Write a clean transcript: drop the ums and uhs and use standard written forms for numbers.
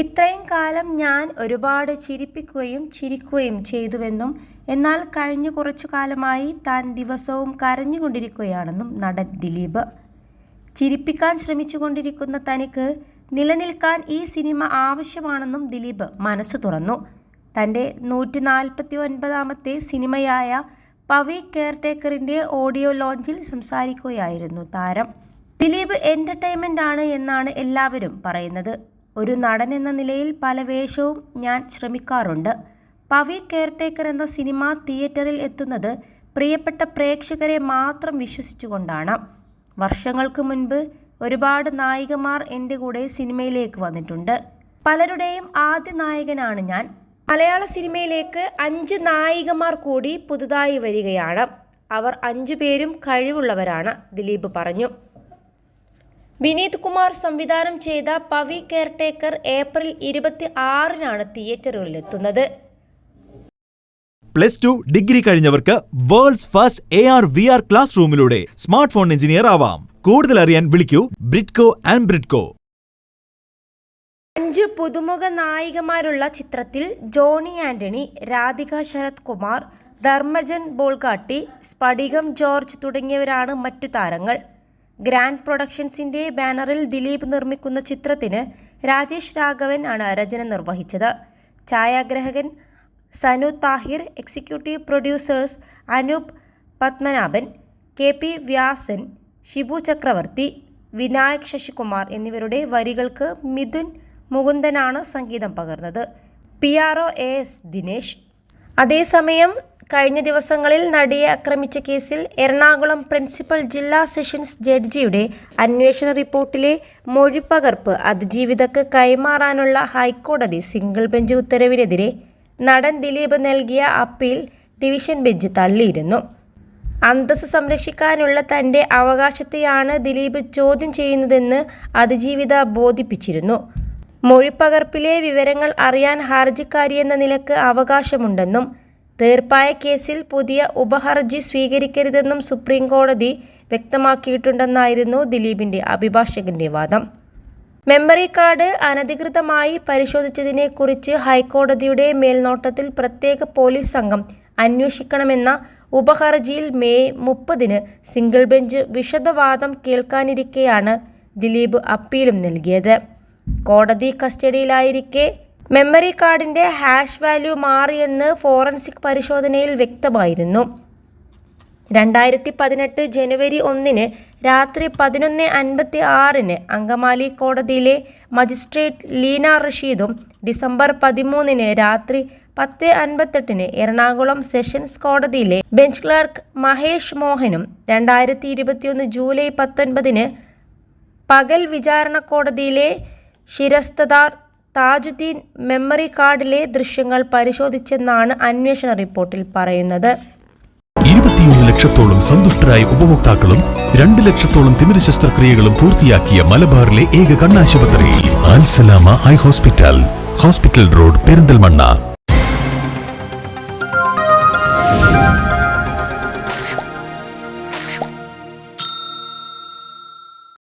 ഇത്രയും കാലം ഞാൻ ഒരുപാട് ചിരിപ്പിക്കുകയും ചിരിക്കുകയും ചെയ്തുവെന്നും എന്നാൽ കഴിഞ്ഞ കുറച്ചു കാലമായി താൻ ദിവസവും കരഞ്ഞുകൊണ്ടിരിക്കുകയാണെന്നും നടൻ ദിലീപ്. ചിരിപ്പിക്കാൻ ശ്രമിച്ചുകൊണ്ടിരിക്കുന്ന തനിക്ക് നിലനിൽക്കാൻ ഈ സിനിമ ആവശ്യമാണെന്നും ദിലീപ് മനസ്സു തുറന്നു. തൻ്റെ 149ാമത്തെ സിനിമയായ പവി കെയർടേക്കറിൻ്റെ ഓഡിയോ ലോഞ്ചിൽ സംസാരിക്കുകയായിരുന്നു താരം. ദിലീപ് എൻ്റർടൈൻമെൻ്റ് ആണ് എന്നാണ് എല്ലാവരും പറയുന്നത്. ഒരു നടൻ എന്ന നിലയിൽ പല വേഷവും ഞാൻ ശ്രമിക്കാറുണ്ട്. പവി കെയർടേക്കർ എന്ന സിനിമ തിയേറ്ററിൽ എത്തുന്നത് പ്രിയപ്പെട്ട പ്രേക്ഷകരെ മാത്രം വിശ്വസിച്ചുകൊണ്ടാണ്. വർഷങ്ങൾക്ക് മുൻപ് ഒരുപാട് നായികമാർ എൻ്റെ കൂടെ സിനിമയിലേക്ക് വന്നിട്ടുണ്ട്. പലരുടെയും ആദ്യ നായകനാണ് ഞാൻ. മലയാള സിനിമയിലേക്ക് 5 നായികമാർ കൂടി പുതുതായി വരികയാണ്. അവർ 5 പേരും കഴിവുള്ളവരാണ്, ദിലീപ് പറഞ്ഞു. വിനീത് കുമാർ സംവിധാനം ചെയ്ത പവി കെയർടേക്കർ ഏപ്രിൽ 26-നാണ് തിയേറ്ററുകളിലെത്തുന്നത്. +2 ഡിഗ്രി കഴിഞ്ഞവർക്ക് വേൾഡ്സ് ഫസ്റ്റ് AR/VR ക്ലാസ് റൂമിലൂടെ സ്മാർട്ട് ഫോൺ എഞ്ചിനീയർ ആവാം. കൂടുതൽ അറിയാൻ വിളിക്കൂ ബ്രിഡ്കോ ആൻഡ് ബ്രിഡ്കോ. 5 പുതുമുഖ നായികമാരുള്ള ചിത്രത്തിൽ ജോണി ആന്റണി, രാധിക ശരത് കുമാർ, ധർമ്മജൻ ബോൾഗാട്ടി, സ്ഫടികം ജോർജ് തുടങ്ങിയവരാണ് മറ്റു താരങ്ങൾ. ഗ്രാൻഡ് പ്രൊഡക്ഷൻസിൻ്റെ ബാനറിൽ ദിലീപ് നിർമ്മിക്കുന്ന ചിത്രത്തിന് രാജേഷ് രാഘവൻ ആണ് രചന നിർവഹിച്ചത്. ഛായാഗ്രാഹകൻ Sanu Thahir, executive producers Anoop Padmanabhan, KP Vyasan, Shibu Chakravarthy, Vinayak Sasikumar എന്നിവരുടെ വരികൾക്ക് മിഥുൻ മുകുന്ദനാണ് സംഗീതം പകർന്നത്. PRO AS Dinesh. അതേസമയം കഴിഞ്ഞ ദിവസങ്ങളിൽ നടിയെ ആക്രമിച്ച കേസിൽ എറണാകുളം പ്രിൻസിപ്പൽ ജില്ലാ സെഷൻസ് ജഡ്ജിയുടെ അന്വേഷണ റിപ്പോർട്ടിലെ മൊഴിപ്പകർപ്പ് അതിജീവിതക്ക് കൈമാറാനുള്ള ഹൈക്കോടതി സിംഗിൾ ബെഞ്ച് ഉത്തരവിനെതിരെ നടൻ ദിലീപ് നൽകിയ അപ്പീൽ ഡിവിഷൻ ബെഞ്ച് തള്ളിയിരുന്നു. അന്തസ്സ് സംരക്ഷിക്കാനുള്ള തൻ്റെ അവകാശത്തെയാണ് ദിലീപ് ചോദ്യം ചെയ്യുന്നതെന്ന് അതിജീവിത ബോധിപ്പിച്ചിരുന്നു. മൊഴിപ്പകർപ്പിലെ വിവരങ്ങൾ അറിയാൻ ഹർജിക്കാരിയെന്ന നിലക്ക് അവകാശമുണ്ടെന്നും തീർപ്പായ കേസിൽ പുതിയ ഉപഹർജി സ്വീകരിക്കരുതെന്നും സുപ്രീം കോടതി വ്യക്തമാക്കിയിട്ടുണ്ടെന്നായിരുന്നു ദിലീപിൻ്റെ അഭിഭാഷകന്റെ വാദം. മെമ്മറി കാർഡ് അനധികൃതമായി പരിശോധിച്ചതിനെക്കുറിച്ച് ഹൈക്കോടതിയുടെ മേൽനോട്ടത്തിൽ പ്രത്യേക പോലീസ് സംഘം അന്വേഷിക്കണമെന്ന ഉപഹർജിയിൽ മെയ് 30-ന് സിംഗിൾ ബെഞ്ച് വിശദവാദം കേൾക്കാനിരിക്കെയാണ് ദിലീപ് അപ്പീലും നൽകിയത്. കോടതി കസ്റ്റഡിയിലായിരിക്കെ മെമ്മറി കാർഡിൻ്റെ ഹാഷ് വാല്യൂ മാറിയെന്ന് ഫോറൻസിക് പരിശോധനയിൽ വ്യക്തമായിരുന്നു. 2018 ജനുവരി 1-ന് രാത്രി 11:56-ന് അങ്കമാലി കോടതിയിലെ മജിസ്ട്രേറ്റ് ലീന റഷീദും ഡിസംബർ 13-ന് രാത്രി 10:58-ന് എറണാകുളം സെഷൻസ് കോടതിയിലെ ബെഞ്ച് ക്ലർക്ക് മഹേഷ് മോഹനും 2021 ജൂലൈ 19-ന് പകൽ വിചാരണ കോടതിയിലെ ശിരസ്തദാർ താജുദ്ദീൻ മെമ്മറി കാർഡിലെ ദൃശ്യങ്ങൾ പരിശോധിച്ചെന്നാണ് അന്വേഷണ റിപ്പോർട്ടിൽ പറയുന്നത്. 21 ലക്ഷത്തോളം സന്തുഷ്ടരായ ഉപഭോക്താക്കളും 2 ലക്ഷത്തോളം തിമിര ശസ്ത്രക്രിയകളും പൂർത്തിയാക്കിയ മലബാറിലെ ഏക കണ്ണാശുപത്രി Al Salama eye hospital road, Perinthalmanna.